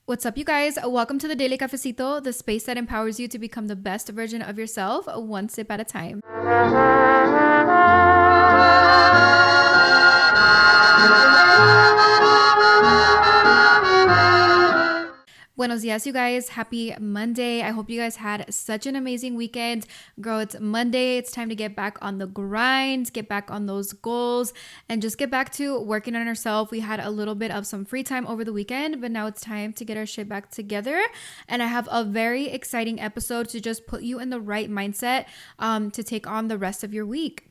What's up, you guys? Welcome to the Daily Cafecito, the space that empowers you to become the best version of yourself, one sip at a time. Buenos dias, you guys. Happy Monday. I hope you guys had such an amazing weekend. Girl, it's Monday. It's time to get back on the grind, get back on those goals, and just get back to working on ourselves. We had a little bit of some free time over the weekend, but now it's time to get our shit back together. And I have a very exciting episode to just put you in the right mindset to take on the rest of your week.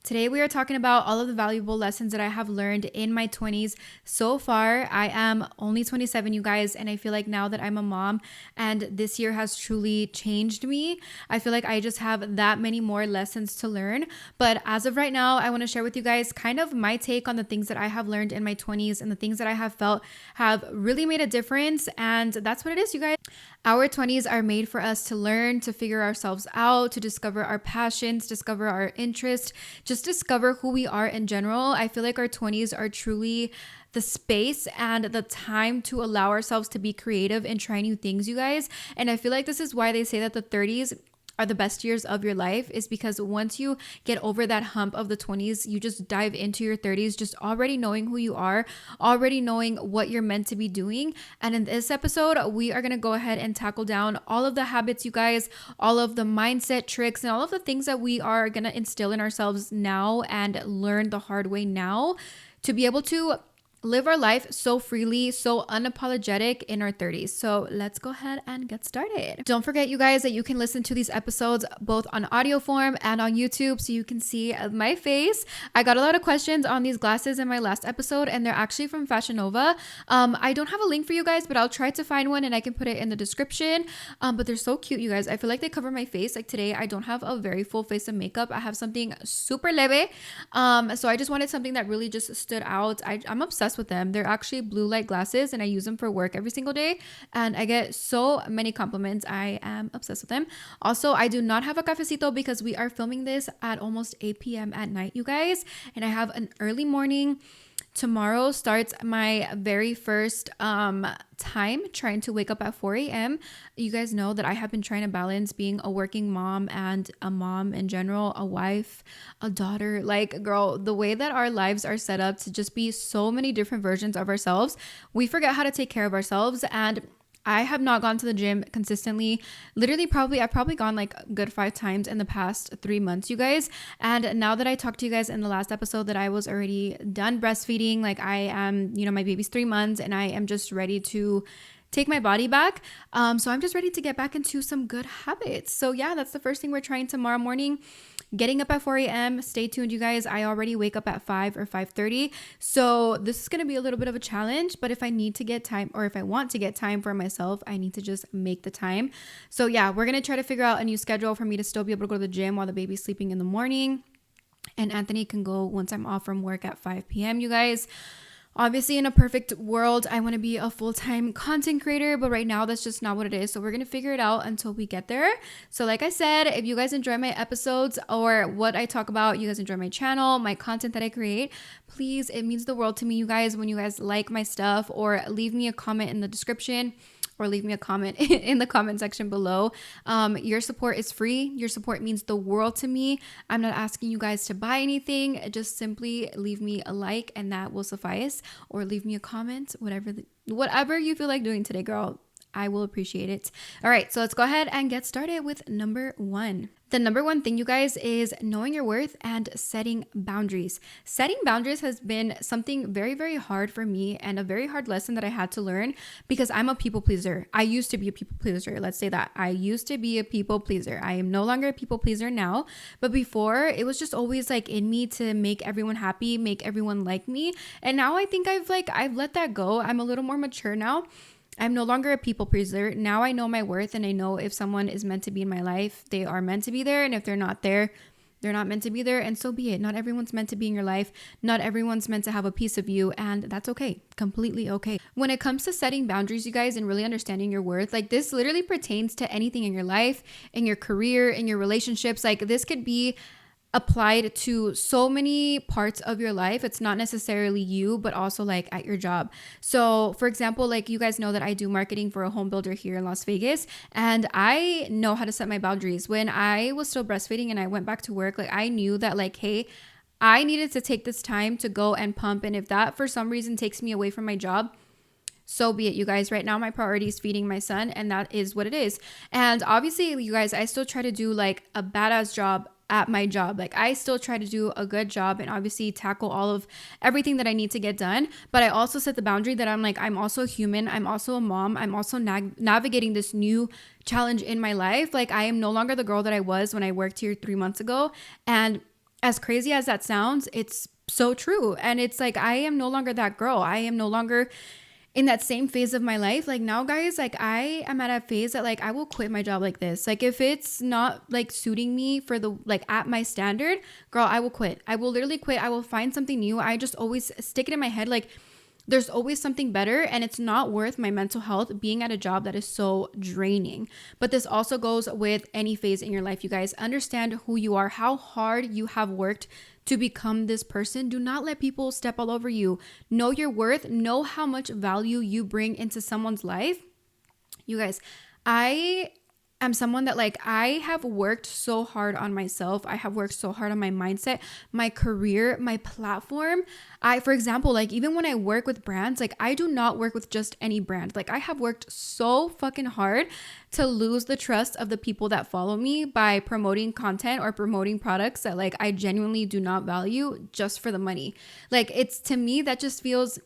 Today, we are talking about all of the valuable lessons that I have learned in my 20s so far. I am only 27, you guys, and I feel like now that I'm a mom and this year has truly changed me, I feel like I just have that many more lessons to learn. But as of right now, I want to share with you guys kind of my take on the things that I have learned in my 20s and the things that I have felt have really made a difference. And that's what it is, you guys. Our 20s are made for us to learn, to figure ourselves out, to discover our passions, discover our interests, just discover who we are in general. I feel like our 20s are truly the space and the time to allow ourselves to be creative and try new things, you guys. And I feel like this is why they say that the 30s are the best years of your life, is because once you get over that hump of the 20s, you just dive into your 30s just already knowing who you are, already knowing what you're meant to be doing. And in this episode, we are going to go ahead and tackle down all of the habits, you guys, all of the mindset tricks, and all of the things that we are going to instill in ourselves now and learn the hard way now to be able to live our life so freely, so unapologetic in our 30s. So let's go ahead and get started. Don't forget, you guys, that you can listen to these episodes both on audio form and on YouTube so you can see my face. I got a lot of questions on these glasses in my last episode, and they're actually from Fashion Nova. I don't have a link for you guys, but I'll try to find one and I can put it in the description. But they're so cute, you guys. I feel like they cover my face. Like today, I don't have a very full face of makeup. I have something super leve. So I just wanted something that really just stood out. I'm obsessed with them. They're actually blue light glasses and I use them for work every single day and I get so many compliments. I am obsessed with them. Also, I do not have a cafecito because we are filming this at almost 8 p.m. at night, you guys, and I have an early morning. Tomorrow starts my very first time trying to wake up at 4 a.m. You guys know that I have been trying to balance being a working mom and a mom in general, a wife, a daughter. Like, girl, the way that our lives are set up to just be so many different versions of ourselves, we forget how to take care of ourselves. And I have not gone to the gym consistently. Literally, I've probably gone like a good 5 times in the past 3 months, you guys. And now that I talked to you guys in the last episode that I was already done breastfeeding, like I am, my baby's 3 months and I am just ready to take my body back. So I'm just ready to get back into some good habits. So yeah, that's the first thing we're trying tomorrow morning. Getting up at 4 a.m. Stay tuned, you guys. I already wake up at 5 or 5:30. So this is going to be a little bit of a challenge, but if I need to get time or if I want to get time for myself, I need to just make the time. So yeah, we're going to try to figure out a new schedule for me to still be able to go to the gym while the baby's sleeping in the morning. And Anthony can go once I'm off from work at 5 p.m., you guys. Obviously, in a perfect world, I want to be a full-time content creator, but right now that's just not what it is. So we're going to figure it out until we get there. So like I said, if you guys enjoy my episodes or what I talk about, you guys enjoy my channel, my content that I create, please, it means the world to me, you guys, when you guys like my stuff or leave me a comment in the description or leave me a comment in the comment section below. Your support is free. Your support means the world to me. I'm not asking you guys to buy anything. Just simply leave me a like and that will suffice, or leave me a comment, whatever you feel like doing today, girl. I will appreciate it. All right, so let's go ahead and get started with number 1. The number 1 thing, you guys, is knowing your worth and setting boundaries. Setting boundaries has been something very, very hard for me and a very hard lesson that I had to learn because I'm a people pleaser. I used to be a people pleaser. Let's say that. I used to be a people pleaser. I am no longer a people pleaser now, but before it was just always like in me to make everyone happy, make everyone like me. And now I think I've let that go. I'm a little more mature now. I'm no longer a people pleaser. Now I know my worth and I know if someone is meant to be in my life, they are meant to be there. And if they're not there, they're not meant to be there. And so be it. Not everyone's meant to be in your life. Not everyone's meant to have a piece of you. And that's okay. Completely okay. When it comes to setting boundaries, you guys, and really understanding your worth, like this literally pertains to anything in your life, in your career, in your relationships. Like this could be applied to so many parts of your life. It's not necessarily you, but also like at your job. So for example, like you guys know that I do marketing for a home builder here in Las Vegas, and I know how to set my boundaries. When I was still breastfeeding and I went back to work, like I knew that like, hey, I needed to take this time to go and pump. And if that for some reason takes me away from my job, so be it, you guys. Right now, my priority is feeding my son, and that is what it is. And obviously, you guys, I still try to do like a badass job at my job. Like I still try to do a good job and obviously tackle all of everything that I need to get done. But I also set the boundary that I'm like, I'm also human. I'm also a mom. I'm also navigating this new challenge in my life. Like I am no longer the girl that I was when I worked here 3 months ago. And as crazy as that sounds, it's so true. And it's like, I am no longer that girl. I am no longer in that same phase of my life. Like now, guys, like I am at a phase that like I will quit my job like this. Like if it's not like suiting me for the like at my standard, girl, I will quit. I will literally quit. I will find something new. I just always stick it in my head like there's always something better, and it's not worth my mental health being at a job that is so draining. But this also goes with any phase in your life, you guys. Understand who you are, how hard you have worked to become this person. Do not let people step all over you. Know your worth. Know how much value you bring into someone's life. You guys, I'm someone that like I have worked so hard on myself. I have worked so hard on my mindset, my career, my platform. For example, like even when I work with brands, like I do not work with just any brand. Like I have worked so fucking hard to lose the trust of the people that follow me by promoting content or promoting products that like I genuinely do not value just for the money. Like it's, to me, that just feels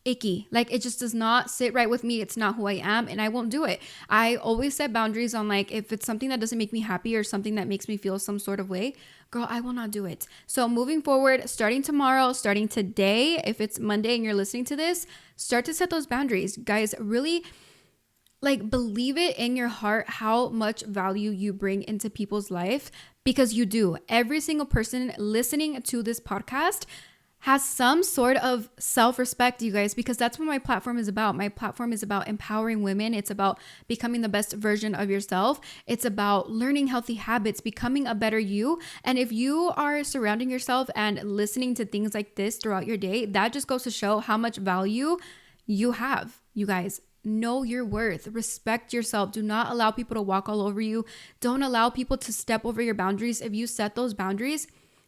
icky. Like it just does not sit right with me. It's not who I am, and I won't do it. I always set boundaries on like if it's something that doesn't make me happy or something that makes me feel some sort of way, girl, I will not do it. So moving forward, starting tomorrow, starting today, if it's Monday and you're listening to this, start to set those boundaries. Guys, really like believe it in your heart how much value you bring into people's life, because you do. Every single person listening to this podcast has some sort of self-respect, you guys, because that's what my platform is about. My platform is about empowering women. It's about becoming the best version of yourself. It's about learning healthy habits, becoming a better you. And if you are surrounding yourself and listening to things like this throughout your day, that just goes to show how much value you have, you guys. Know your worth. Respect yourself. Do not allow people to walk all over you. Don't allow people to step over your boundaries. If you set those boundaries,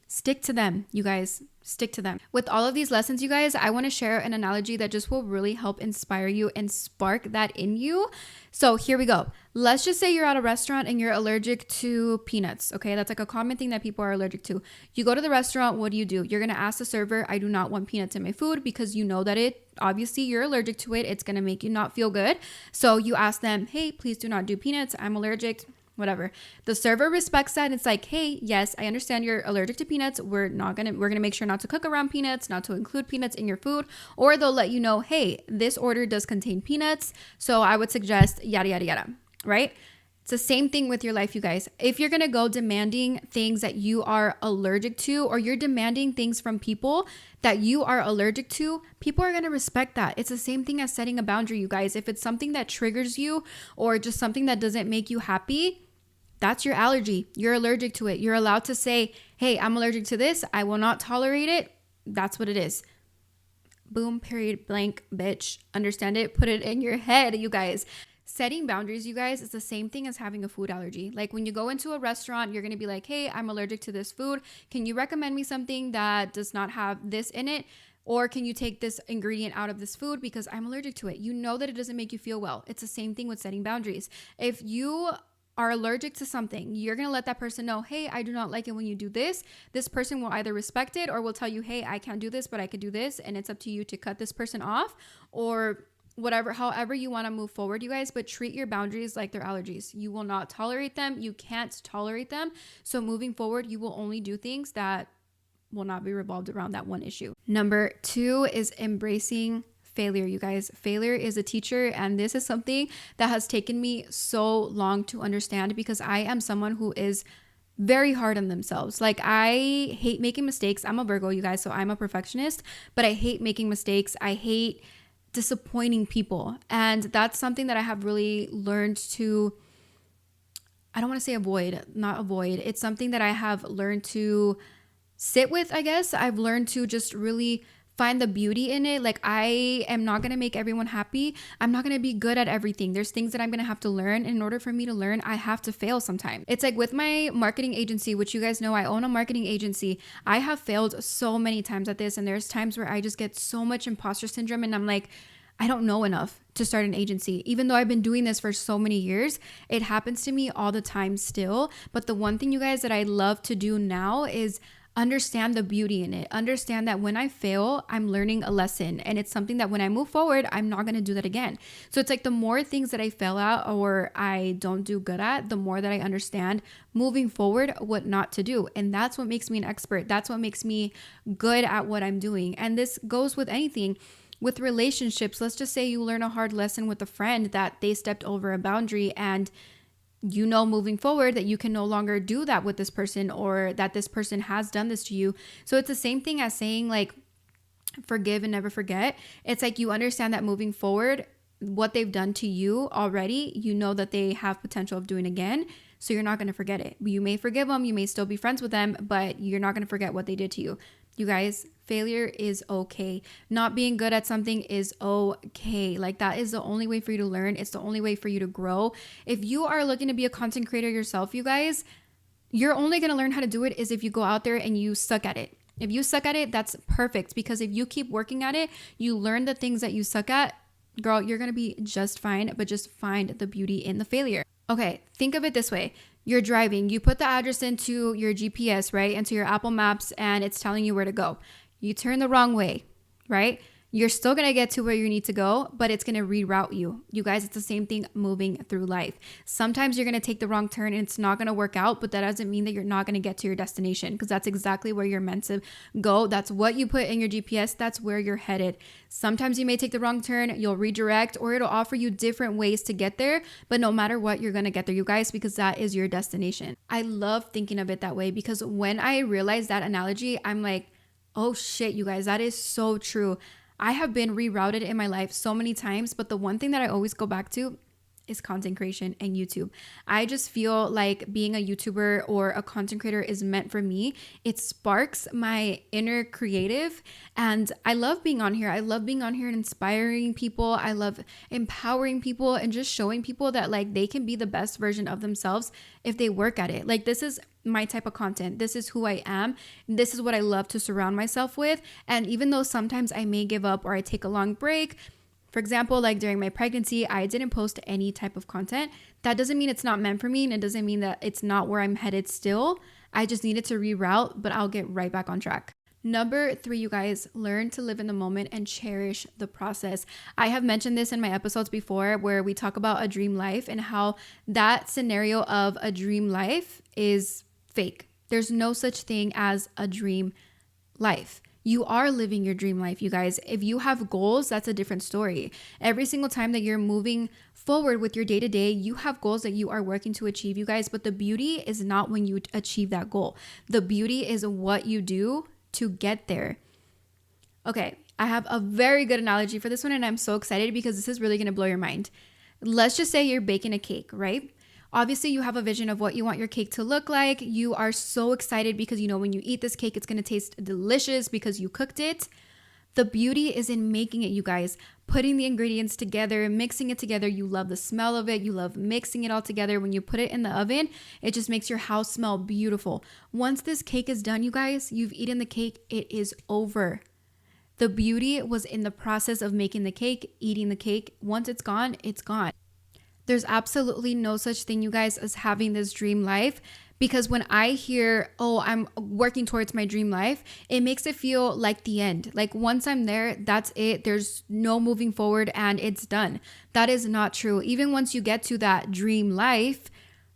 stick to them, you guys. Stick to them. With all of these lessons, you guys, I want to share an analogy that just will really help inspire you and spark that in you. So here we go. Let's just say you're at a restaurant and you're allergic to peanuts. Okay, that's like a common thing that people are allergic to. You go to the restaurant, what do? You're going to ask the server, I do not want peanuts in my food, because you know that obviously you're allergic to it. It's going to make you not feel good. So you ask them, hey, please do not do peanuts. I'm allergic. Whatever. The server respects that. And it's like, hey, yes, I understand you're allergic to peanuts. We're going to make sure not to cook around peanuts, not to include peanuts in your food. Or they'll let you know, hey, this order does contain peanuts, so I would suggest yada, yada, yada, right? It's the same thing with your life, you guys. If you're going to go demanding things that you are allergic to, or you're demanding things from people that you are allergic to, people are going to respect that. It's the same thing as setting a boundary, you guys. If it's something that triggers you or just something that doesn't make you happy, that's your allergy. You're allergic to it. You're allowed to say, hey, I'm allergic to this. I will not tolerate it. That's what it is. Boom, period, blank, bitch. Understand it? Put it in your head, you guys. Setting boundaries, you guys, is the same thing as having a food allergy. Like when you go into a restaurant, you're going to be like, hey, I'm allergic to this food. Can you recommend me something that does not have this in it? Or can you take this ingredient out of this food because I'm allergic to it? You know that it doesn't make you feel well. It's the same thing with setting boundaries. If you are allergic to something, you're going to let that person know, hey, I do not like it when you do this. This person will either respect it or will tell you, hey, I can't do this, but I could do this. And it's up to you to cut this person off or whatever, however you want to move forward, you guys. But treat your boundaries like they're allergies. You will not tolerate them. You can't tolerate them. So moving forward, you will only do things that will not be revolved around that one issue. Number 2 is embracing failure, you guys. Failure is a teacher, and this is something that has taken me so long to understand, because I am someone who is very hard on themselves. Like I hate making mistakes. I'm a Virgo, you guys, so I'm a perfectionist, but I hate making mistakes. I hate disappointing people, and that's something that I have really learned to, I don't want to say not avoid. It's something that I have learned to sit with, I guess. I've learned to just really find the beauty in it. Like, I am not going to make everyone happy. I'm not going to be good at everything. There's things that I'm going to have to learn. In order for me to learn, I have to fail sometime. It's like with my marketing agency, which you guys know I own a marketing agency. I have failed so many times at this. And there's times where I just get so much imposter syndrome and I'm like, I don't know enough to start an agency. Even though I've been doing this for so many years, it happens to me all the time still. But the one thing, you guys, that I love to do now is understand the beauty in it. Understand that when I fail, I'm learning a lesson. And it's something that when I move forward, I'm not going to do that again. So it's like the more things that I fail at or I don't do good at, the more that I understand moving forward what not to do. And that's what makes me an expert. That's what makes me good at what I'm doing. And this goes with anything. With relationships, let's just say you learn a hard lesson with a friend that they stepped over a boundary, and you know moving forward that you can no longer do that with this person, or that this person has done this to you. So it's the same thing as saying like forgive and never forget. It's like you understand that moving forward, what they've done to you already, you know that they have potential of doing again. So you're not going to forget it. You may forgive them, you may still be friends with them, but you're not going to forget what they did to you. You guys, failure is okay. Not being good at something is okay. Like, that is the only way for you to learn. It's the only way for you to grow. If you are looking to be a content creator yourself, you guys, you're only going to learn how to do it is if you go out there and you suck at it. If you suck at it, that's perfect, because if you keep working at it, you learn the things that you suck at, girl, you're going to be just fine, but just find the beauty in the failure. Okay, think of it this way. You're driving, you put the address into your GPS, right? Into your Apple Maps, and it's telling you where to go. You turn the wrong way, right? You're still going to get to where you need to go, but it's going to reroute you. You guys, it's the same thing moving through life. Sometimes you're going to take the wrong turn and it's not going to work out, but that doesn't mean that you're not going to get to your destination, because that's exactly where you're meant to go. That's what you put in your GPS. That's where you're headed. Sometimes you may take the wrong turn, you'll redirect, or it'll offer you different ways to get there. But no matter what, you're going to get there, you guys, because that is your destination. I love thinking of it that way, because when I realized that analogy, I'm like, oh shit, you guys, that is so true. I have been rerouted in my life so many times, but the one thing that I always go back to is content creation and YouTube. I just feel like being a YouTuber or a content creator is meant for me. It sparks my inner creative, and I love being on here. I love being on here and inspiring people. I love empowering people and just showing people that like they can be the best version of themselves if they work at it. Like, this is my type of content. This is who I am. This is what I love to surround myself with. And even though sometimes I may give up or I take a long break, for example, like during my pregnancy, I didn't post any type of content. That doesn't mean it's not meant for me, and it doesn't mean that it's not where I'm headed still. I just needed to reroute, but I'll get right back on track. Number 3, you guys, learn to live in the moment and cherish the process. I have mentioned this in my episodes before where we talk about a dream life and how that scenario of a dream life is fake. There's no such thing as a dream life. You are living your dream life, you guys. If you have goals, that's a different story. Every single time that you're moving forward with your day-to-day, you have goals that you are working to achieve, you guys. But the beauty is not when you achieve that goal. The beauty is what you do to get there. Okay, I have a very good analogy for this one, and I'm so excited because this is really going to blow your mind. Let's just say you're baking a cake, right? Obviously, you have a vision of what you want your cake to look like. You are so excited because you know when you eat this cake, it's going to taste delicious because you cooked it. The beauty is in making it, you guys. Putting the ingredients together, mixing it together. You love the smell of it. You love mixing it all together. When you put it in the oven, it just makes your house smell beautiful. Once this cake is done, you guys, you've eaten the cake. It is over. The beauty was in the process of making the cake, eating the cake. Once it's gone, it's gone. There's absolutely no such thing, you guys, as having this dream life, because when I hear, oh, I'm working towards my dream life, it makes it feel like the end. Like once I'm there, that's it. There's no moving forward and it's done. That is not true. Even once you get to that dream life,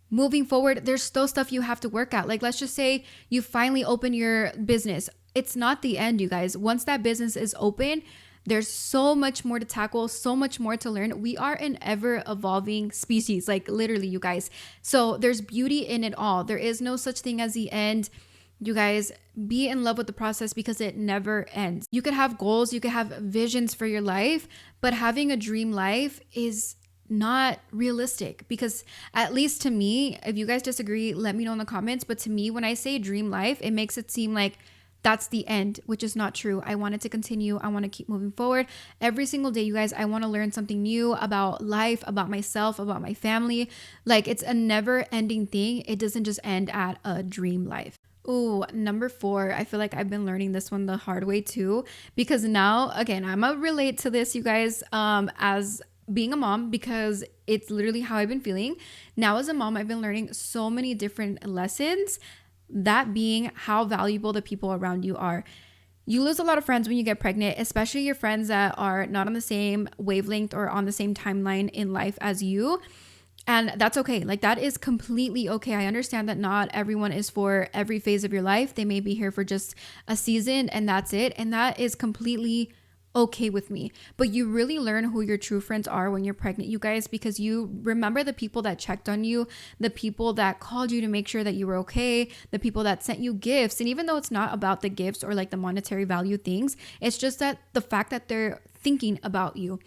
moving forward, there's still stuff you have to work at. Like, let's just say you finally open your business. It's not the end, you guys. Once that business is open, there's so much more to tackle, so much more to learn. We are an ever evolving species, like literally, you guys. So there's beauty in it all. There is no such thing as the end. You guys, be in love with the process because it never ends. You could have goals, you could have visions for your life, but having a dream life is not realistic, because at least to me, if you guys disagree, let me know in the comments. But to me, when I say dream life, it makes it seem like that's the end, which is not true. I want it to continue. I want to keep moving forward every single day, you guys. I want to learn something new about life, about myself, about my family. Like, it's a never ending thing. It doesn't just end at a dream life. Ooh, number 4. I feel like I've been learning this one the hard way too, because now, again, I'm gonna relate to this, you guys, as being a mom, because it's literally how I've been feeling. Now as a mom, I've been learning so many different lessons, that being how valuable the people around you are. You lose a lot of friends when you get pregnant, especially your friends that are not on the same wavelength or on the same timeline in life as you. And that's okay. Like, that is completely okay. I understand that not everyone is for every phase of your life. They may be here for just a season and that's it. And that is completely okay with me. But you really learn who your true friends are when you're pregnant, you guys, because you remember the people that checked on you, the people that called you to make sure that you were okay, the people that sent you gifts. And even though it's not about the gifts or like the monetary value things, it's just that the fact that they're thinking about you.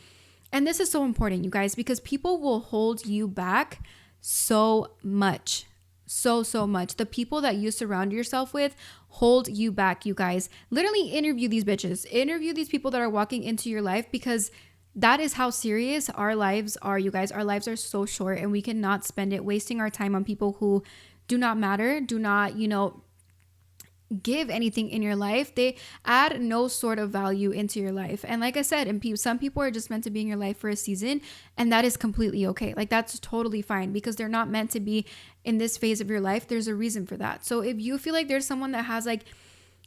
And this is so important, you guys, because people will hold you back so much. So much. The people that you surround yourself with hold you back, you guys. Literally interview these bitches. Interview these people that are walking into your life, because that is how serious our lives are, you guys. Our lives are so short, and we cannot spend it wasting our time on people who do not matter, do not, give anything in your life. They add no sort of value into your life. And like I said, some people are just meant to be in your life for a season, and that is completely okay. Like, that's totally fine, because they're not meant to be in this phase of your life. There's a reason for that. So if you feel like there's someone that has like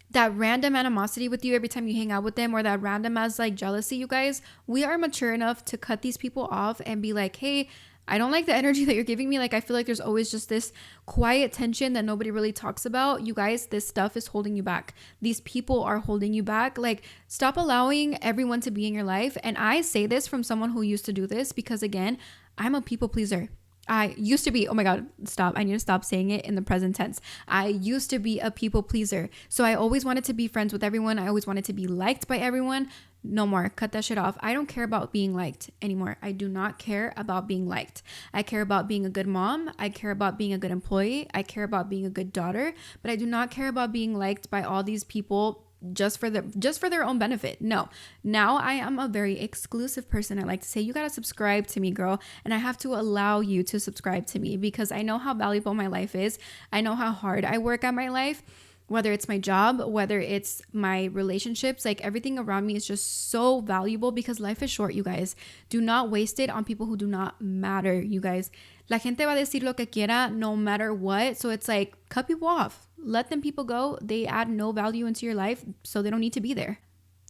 that random animosity with you every time you hang out with them, or that random as like jealousy, you guys, we are mature enough to cut these people off and be like, hey, I don't like the energy that you're giving me. Like, I feel like there's always just this quiet tension that nobody really talks about. You guys, this stuff is holding you back. These people are holding you back. Like, stop allowing everyone to be in your life. And I say this from someone who used to do this, because again, I'm a people pleaser. I used to be, oh my God, stop. I need to stop saying it in the present tense. I used to be a people pleaser. So I always wanted to be friends with everyone. I always wanted to be liked by everyone. No more. Cut that shit off. I don't care about being liked anymore. I do not care about being liked. I care about being a good mom. I care about being a good employee. I care about being a good daughter, but I do not care about being liked by all these people just for their own benefit. No. Now I am a very exclusive person. I like to say, you got to subscribe to me, girl. And I have to allow you to subscribe to me, because I know how valuable my life is. I know how hard I work at my life, whether it's my job, whether it's my relationships. Like, everything around me is just so valuable, because life is short, you guys. Do not waste it on people who do not matter, you guys. La gente va a decir lo que quiera no matter what. So it's like, cut people off. Let them people go. They add no value into your life, so they don't need to be there.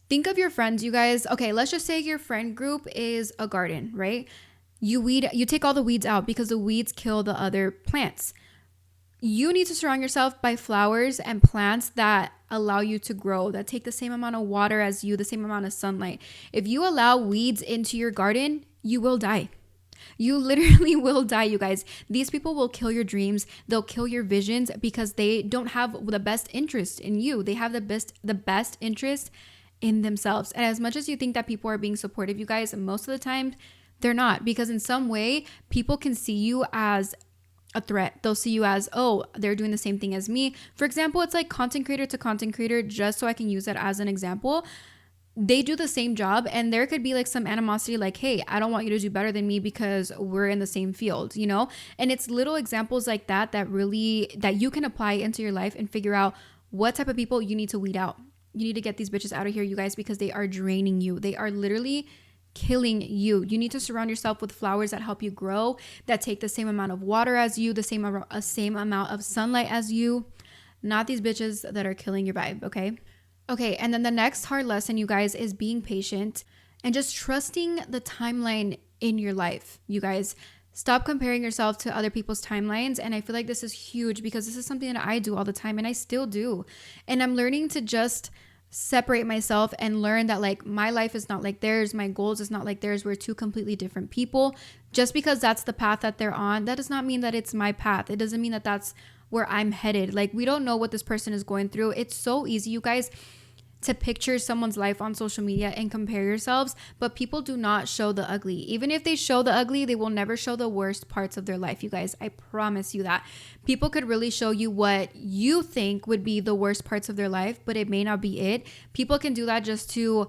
Think of your friends, you guys. Okay, let's just say your friend group is a garden, right? You take all the weeds out, because the weeds kill the other plants. You need to surround yourself by flowers and plants that allow you to grow, that take the same amount of water as you, the same amount of sunlight. If you allow weeds into your garden, you will die. You literally will die, you guys. These people will kill your dreams. They'll kill your visions, because they don't have the best interest in you. They have the best interest in themselves. And as much as you think that people are being supportive, you guys, most of the time they're not, because in some way people can see you as a threat. They'll see you as, oh, they're doing the same thing as me. For example, it's like content creator to content creator, just so I can use that as an example. They do the same job, and there could be like some animosity, like, hey, I don't want you to do better than me because we're in the same field, And it's little examples like that you can apply into your life and figure out what type of people you need to weed out. You need to get these bitches out of here, you guys, because they are draining you. They are literally killing you. You need to surround yourself with flowers that help you grow, that take the same amount of water as you, the same amount of sunlight as you. Not these bitches that are killing your vibe, okay? Okay, and then the next hard lesson, you guys, is being patient and just trusting the timeline in your life. You guys, stop comparing yourself to other people's timelines. And I feel like this is huge, because this is something that I do all the time, and I still do. And I'm learning to just separate myself and learn that, like, my life is not like theirs. My goals is not like theirs. We're two completely different people. Just because that's the path that they're on, that does not mean that it's my path. It doesn't mean that that's where I'm headed. Like, we don't know what this person is going through. It's so easy, you guys. to picture someone's life on social media and compare yourselves, but people do not show the ugly. Even if they show the ugly, they will never show the worst parts of their life, you guys. I promise you that. People could really show you what you think would be the worst parts of their life, but it may not be it. People can do that just to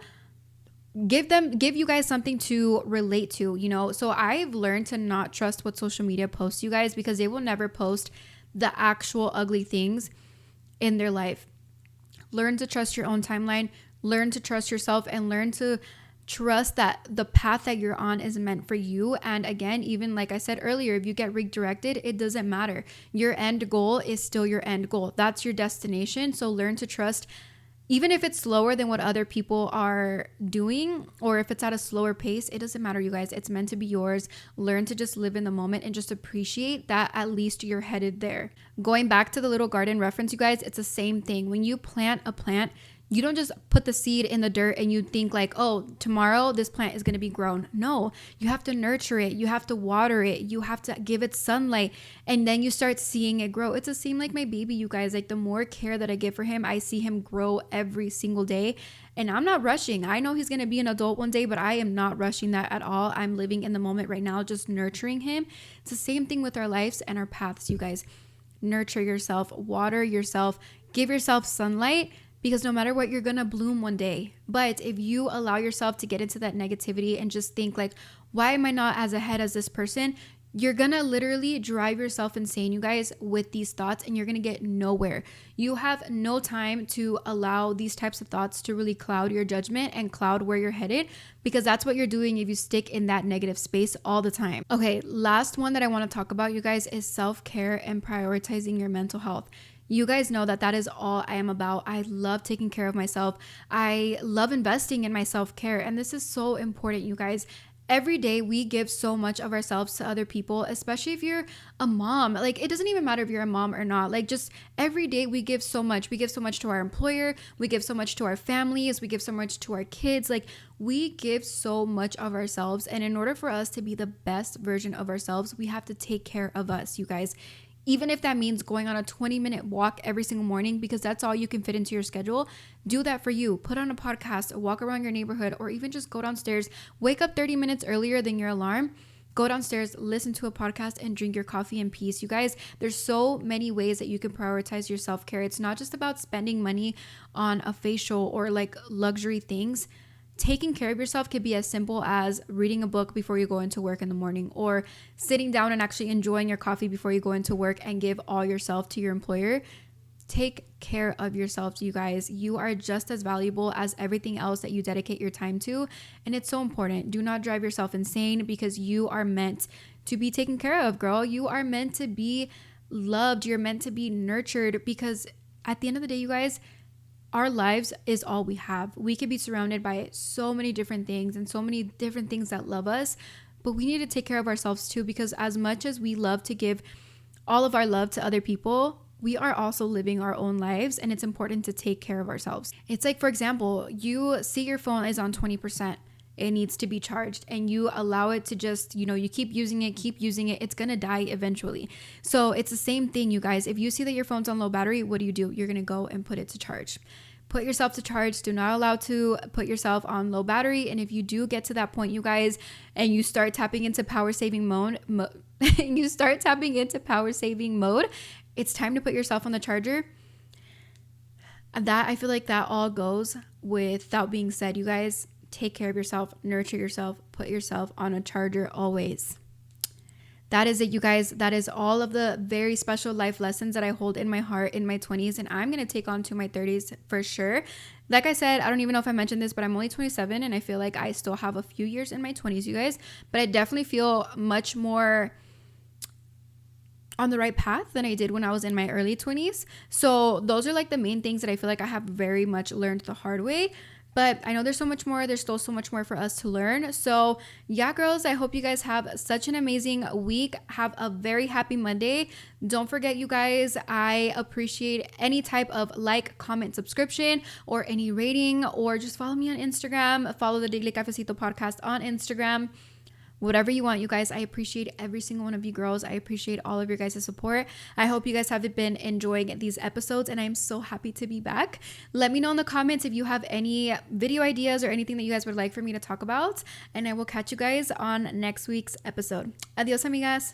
give you guys something to relate to, you know. So I've learned to not trust what social media posts, you guys, because they will never post the actual ugly things in their life. Learn to trust your own timeline, learn to trust yourself, and learn to trust that the path that you're on is meant for you. And again, even like I said earlier, if you get redirected, it doesn't matter. Your end goal is still your end goal. That's your destination. So learn to trust, even if it's slower than what other people are doing, or if it's at a slower pace, it doesn't matter, you guys. It's meant to be yours. Learn to just live in the moment and just appreciate that at least you're headed there. Going back to the little garden reference, you guys, it's the same thing. When you plant a plant, you don't just put the seed in the dirt and you think like, oh, tomorrow this plant is going to be grown. No, you have to nurture it. You have to water it. You have to give it sunlight, and then you start seeing it grow. It's the same like my baby, you guys. Like the more care that I give for him, I see him grow every single day, and I'm not rushing. I know he's going to be an adult one day, but I am not rushing that at all. I'm living in the moment right now, just nurturing him. It's the same thing with our lives and our paths, you guys. Nurture yourself, water yourself, give yourself sunlight, because no matter what, you're going to bloom one day. But if you allow yourself to get into that negativity and just think like, why am I not as ahead as this person? You're going to literally drive yourself insane, you guys, with these thoughts, and you're going to get nowhere. You have no time to allow these types of thoughts to really cloud your judgment and cloud where you're headed, because that's what you're doing if you stick in that negative space all the time. Okay, last one that I want to talk about, you guys, is self-care and prioritizing your mental health. You guys know that is all I am about. I love taking care of myself. I love investing in my self-care. And this is so important, you guys. Every day we give so much of ourselves to other people, especially if you're a mom. Like, it doesn't even matter if you're a mom or not. Like, just every day we give so much. We give so much to our employer. We give so much to our families. We give so much to our kids. Like, we give so much of ourselves. And in order for us to be the best version of ourselves, we have to take care of us, you guys. Even if that means going on a 20-minute walk every single morning, because that's all you can fit into your schedule, do that for you. Put on a podcast, walk around your neighborhood, or even just go downstairs. Wake up 30 minutes earlier than your alarm. Go downstairs, listen to a podcast, and drink your coffee in peace. You guys, there's so many ways that you can prioritize your self-care. It's not just about spending money on a facial or like luxury things. Taking care of yourself could be as simple as reading a book before you go into work in the morning, or sitting down and actually enjoying your coffee before you go into work and give all yourself to your employer. Take care of yourselves, you guys. You are just as valuable as everything else that you dedicate your time to. And it's so important. Do not drive yourself insane, because you are meant to be taken care of, girl. You are meant to be loved. You're meant to be nurtured, because at the end of the day, you guys, our lives is all we have. We could be surrounded by so many different things and so many different things that love us, but we need to take care of ourselves too, because as much as we love to give all of our love to other people, we are also living our own lives, and it's important to take care of ourselves. It's like, for example, you see your phone is on 20%. It needs to be charged, and you allow it to just, you keep using it, it's going to die eventually. So it's the same thing, you guys. If you see that your phone's on low battery, what do? You're going to go and put it to charge. Put yourself to charge. Do not allow to put yourself on low battery. And if you do get to that point, you guys, and you start tapping into power saving mode, it's time to put yourself on the charger. That, I feel like that all goes without being said, you guys. Take care of yourself, nurture yourself, put yourself on a charger always. That is it, you guys. That is all of the very special life lessons that I hold in my heart in my 20s, and I'm going to take on to my 30s for sure. Like I said, I don't even know if I mentioned this, but I'm only 27, and I feel like I still have a few years in my 20s, you guys. But I definitely feel much more on the right path than I did when I was in my early 20s. So those are like the main things that I feel like I have very much learned the hard way. But I know there's so much more. There's still so much more for us to learn. So yeah, girls, I hope you guys have such an amazing week. Have a very happy Monday. Don't forget, you guys, I appreciate any type of like, comment, subscription, or any rating, or just follow me on Instagram. Follow the Daily Cafecito Podcast on Instagram. whatever you want, you guys. I appreciate every single one of you girls. I appreciate all of your guys' support. I hope you guys have been enjoying these episodes, and I'm so happy to be back. Let me know in the comments if you have any video ideas or anything that you guys would like for me to talk about, and I will catch you guys on next week's episode. Adios, amigas.